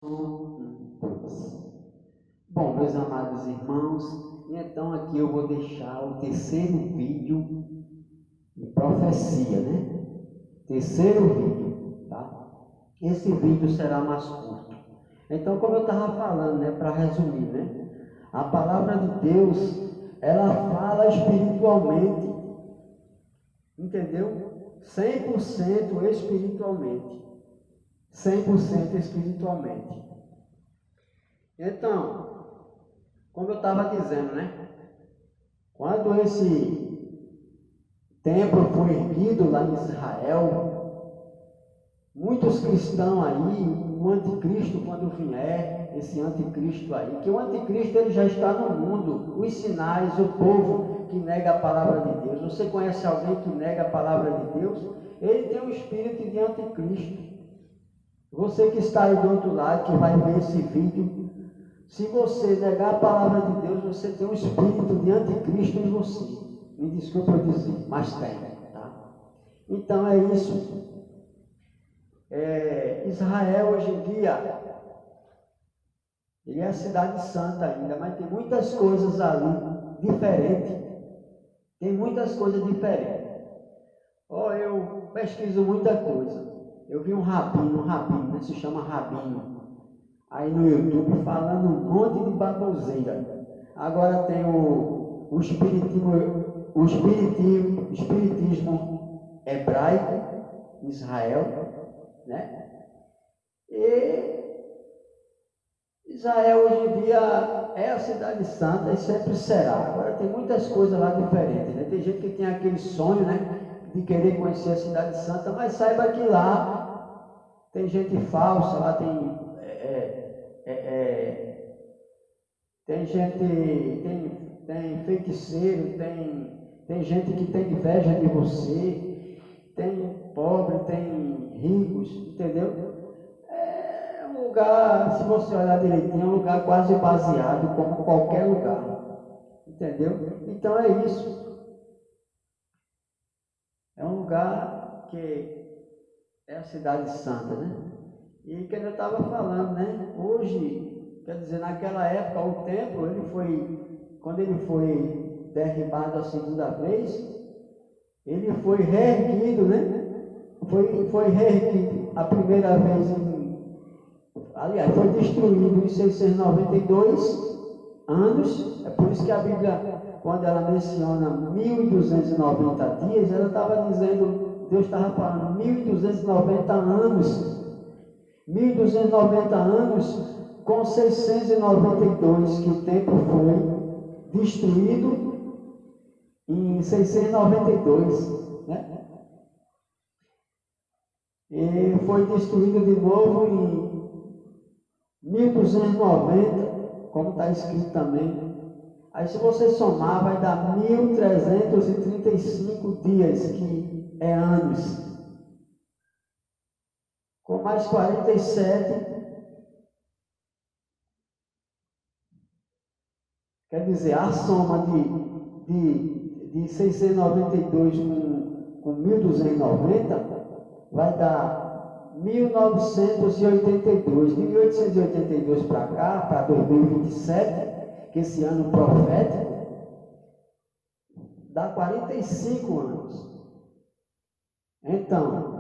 Bom, meus amados irmãos, então aqui eu vou deixar o terceiro vídeo de profecia, né? Terceiro vídeo, tá? Esse vídeo será mais curto. Então, como eu estava falando, né, para resumir, né? A palavra de Deus, ela fala espiritualmente, entendeu? 100% espiritualmente. 100% espiritualmente. Então, como eu estava dizendo, né? Quando esse templo foi erguido lá em Israel, muitos cristãos aí, o anticristo quando vier, esse anticristo aí, que o anticristo ele já está no mundo, os sinais, o povo que nega a palavra de Deus. Você conhece alguém que nega a palavra de Deus? Ele tem um espírito de anticristo. Você que está aí do outro lado, que vai ver esse vídeo, se você negar a palavra de Deus, você tem um espírito de anticristo em você. Me desculpe eu dizer, mas tem, tá? Então é isso. Israel hoje em dia, ele é a cidade santa ainda, mas tem muitas coisas ali diferentes. Tem muitas coisas diferentes. Eu pesquiso muita coisa. Eu vi um rabino, né? Se chama rabino. Aí no YouTube falando um monte de baboseira. Agora tem o espiritismo hebraico, Israel, né? E Israel hoje em dia é a cidade santa e sempre será. Agora tem muitas coisas lá diferentes, né? Tem gente que tem aquele sonho, né, de querer conhecer a cidade santa, mas saiba que lá tem gente falsa, lá tem tem feiticeiro, tem gente que tem inveja de você, tem pobre, tem ricos, entendeu? É um lugar, se você olhar direitinho, é um lugar quase baseado como qualquer lugar, entendeu? Então é isso. É um lugar que é a cidade santa, né? E que eu estava falando, né? Hoje, quer dizer, naquela época, o templo, quando ele foi derribado a segunda vez, ele foi reerguido, né? Foi reerguido a primeira vez, aliás, foi destruído em 692 anos. É por isso que a Bíblia, quando ela menciona 1290 dias, ela estava dizendo, Deus estava falando 1290 anos. 1290 anos com 692, que o templo foi destruído em 692, né? E foi destruído de novo em 1290, como está escrito também. Aí se você somar, vai dar 1335 dias, que é anos. Com mais 47, quer dizer, a soma de 692 com 1290 vai dar 1982. De 1882 para cá, para 2027, que esse ano profético, dá 45 anos. Então,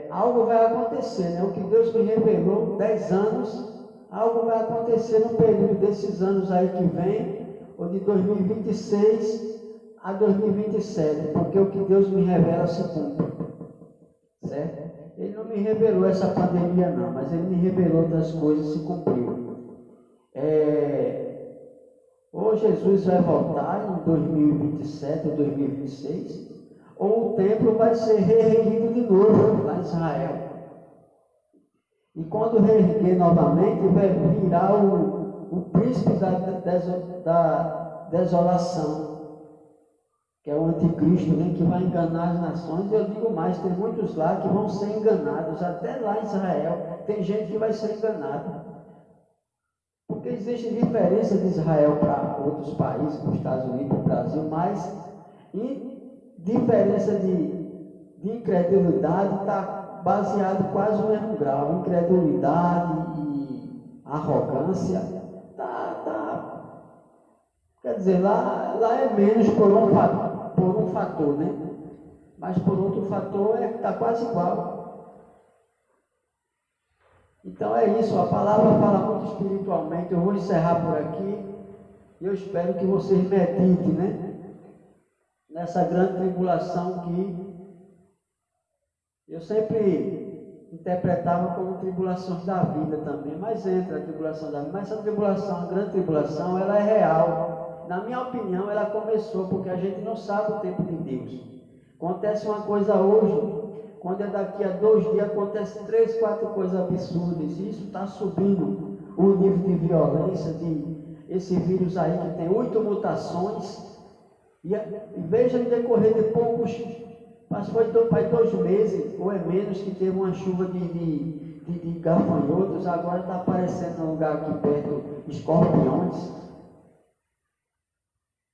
algo vai acontecer, né? O que Deus me revelou, 10 anos, algo vai acontecer no período desses anos aí que vem, ou de 2026 a 2027, porque o que Deus me revela se cumpre, certo? Ele não me revelou essa pandemia não, mas Ele me revelou outras coisas e se cumpriu. Ou Jesus vai voltar em 2027 ou 2026, ou o templo vai ser reerguido de novo lá em Israel. E quando reerguer novamente, vai virar o príncipe da desolação, que é o anticristo, né, que vai enganar as nações. E eu digo mais, tem muitos lá que vão ser enganados, até lá em Israel tem gente que vai ser enganado. Porque existe diferença de Israel para outros países, para os Estados Unidos, para o Brasil, mas diferença de incredulidade está baseado quase no mesmo grau, incredulidade e arrogância, quer dizer, lá é menos por um fator, né? Mas por outro fator está quase igual. Então é isso, a palavra fala muito espiritualmente. Eu vou encerrar por aqui e eu espero que vocês meditem, né? Nessa grande tribulação que eu sempre interpretava como tribulações da vida também, mas entra a tribulação da vida, mas essa tribulação, a grande tribulação, ela é real. Na minha opinião, ela começou porque a gente não sabe o tempo de Deus. Acontece uma coisa hoje, quando é daqui a 2 dias, acontece 3, 4 coisas absurdas, e isso está subindo o nível de violência, de esse vírus aí que tem 8 mutações, e veja no decorrer de poucos, mas foi 2 meses, ou é menos, que teve uma chuva de gafanhotos, agora está aparecendo no lugar aqui perto escorpiões,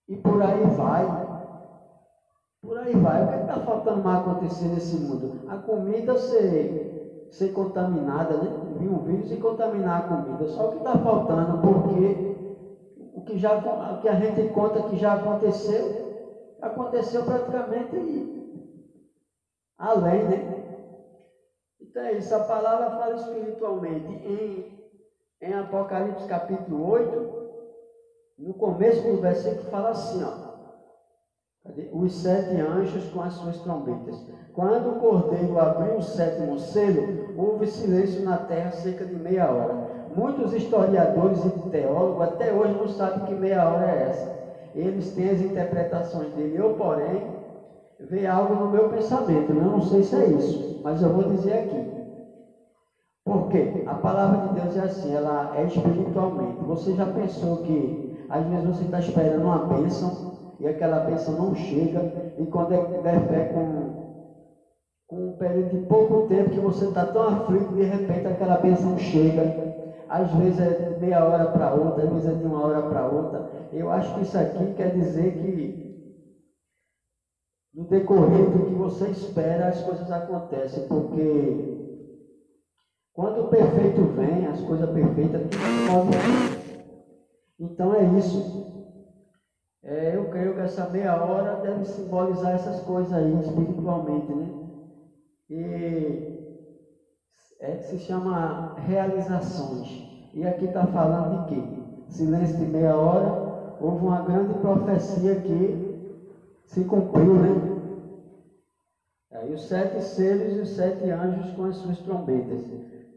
e por aí vai. Por aí vai. O que está faltando mais acontecer nesse mundo? A comida ser contaminada, né? Vir um vírus e contaminar a comida. Só o que está faltando, porque o que a gente conta que já aconteceu praticamente além, né? Então é isso, a palavra fala espiritualmente. Em Apocalipse capítulo 8, no começo do versículo fala assim, ó. Os 7 anjos com as suas trombetas. Quando o cordeiro abriu o 7º selo, houve silêncio na terra cerca de meia hora. Muitos historiadores e teólogos até hoje não sabem que meia hora é essa. Eles têm as interpretações dele. Eu, porém, vejo algo no meu pensamento. Eu não sei se é isso, mas eu vou dizer aqui. Porque a palavra de Deus é assim, ela é espiritualmente. Você já pensou que às vezes você está esperando uma bênção e aquela bênção não chega, e quando der fé com um período de pouco tempo que você está tão aflito, de repente aquela bênção chega, às vezes é de meia hora para outra, às vezes é de 1 hora para outra. Eu acho que isso aqui quer dizer que no decorrer do que você espera, as coisas acontecem, porque quando o perfeito vem, as coisas perfeitas, tudo se move. Então é isso. Eu creio que essa meia hora deve simbolizar essas coisas aí espiritualmente, né? E se chama realizações. E aqui está falando de quê? Silêncio de meia hora, houve uma grande profecia que se cumpriu, né? Aí os 7 selos e os 7 anjos com as suas trombetas.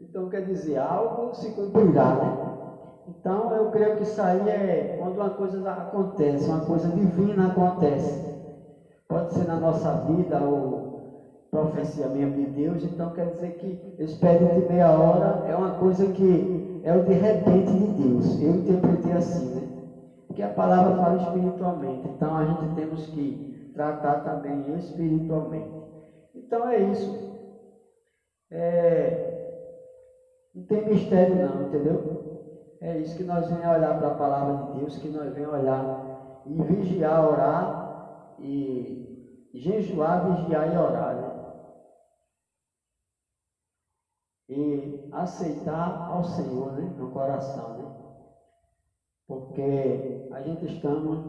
Então quer dizer, algo se cumprirá, né? Então, eu creio que isso aí é quando uma coisa acontece, uma coisa divina acontece. Pode ser na nossa vida ou profecia mesmo de Deus. Então, quer dizer que esse período de meia hora é uma coisa que é o de repente de Deus. Eu interpretei assim, né? Porque a palavra fala espiritualmente. Então, a gente temos que tratar também espiritualmente. Então, é isso. Não tem mistério não, entendeu? É isso que nós venhamos olhar para a palavra de Deus, que nós venhamos olhar e vigiar, orar, e jejuar, vigiar e orar, né? E aceitar ao Senhor, né? No coração, né? Porque a gente estamos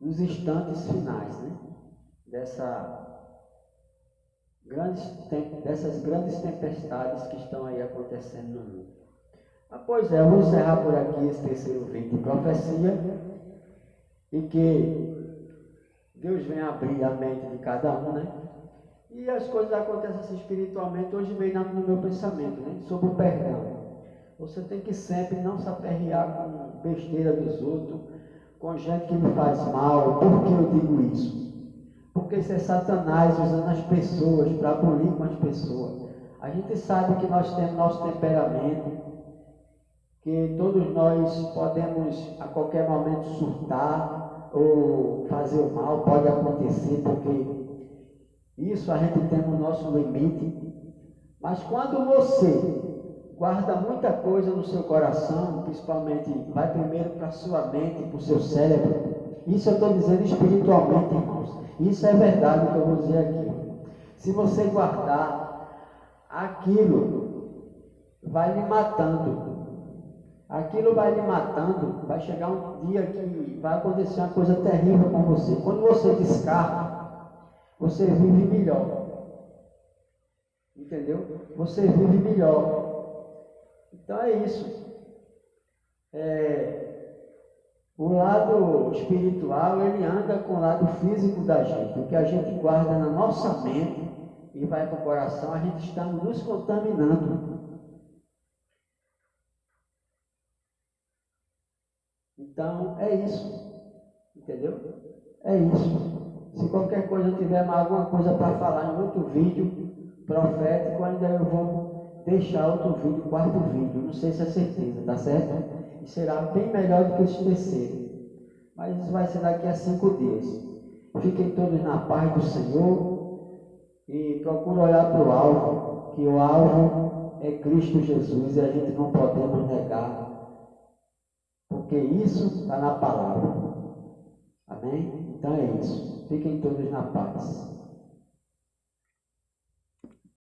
nos instantes finais, né? Dessas grandes tempestades que estão aí acontecendo no mundo. Pois eu vou encerrar por aqui esse terceiro vídeo de profecia e que Deus venha abrir a mente de cada um, né? E as coisas acontecem assim espiritualmente. Hoje veio no meu pensamento, né? Sobre o perdão. Você tem que sempre não se aperrear com besteira dos outros, com gente que lhe faz mal. Por que eu digo isso? Porque isso é Satanás usando as pessoas para abolir com as pessoas. A gente sabe que nós temos nosso temperamento, que todos nós podemos a qualquer momento surtar ou fazer o mal, pode acontecer, porque isso a gente tem no nosso limite. Mas quando você guarda muita coisa no seu coração, principalmente vai primeiro para a sua mente, para o seu cérebro, isso eu estou dizendo espiritualmente, irmãos, isso é verdade que eu vou dizer aqui. Se você guardar aquilo vai lhe matando. Aquilo vai lhe matando, vai chegar um dia que vai acontecer uma coisa terrível com você. Quando você descarta, você vive melhor. Entendeu? Você vive melhor. Então é isso. O lado espiritual, ele anda com o lado físico da gente. O que a gente guarda na nossa mente e vai para o coração, a gente está nos contaminando. Então, é isso. Entendeu? É isso. Se qualquer coisa eu tiver mais alguma coisa para falar em outro vídeo profético, ainda eu vou deixar outro vídeo, quarto vídeo. Não sei se é certeza, tá certo? E será bem melhor do que esse terceiro. Mas isso vai ser daqui a 5 dias. Fiquem todos na paz do Senhor e procurem olhar para o alvo, que o alvo é Cristo Jesus e a gente não podemos negar. Porque isso está na palavra. Amém? Então é isso. Fiquem todos na paz.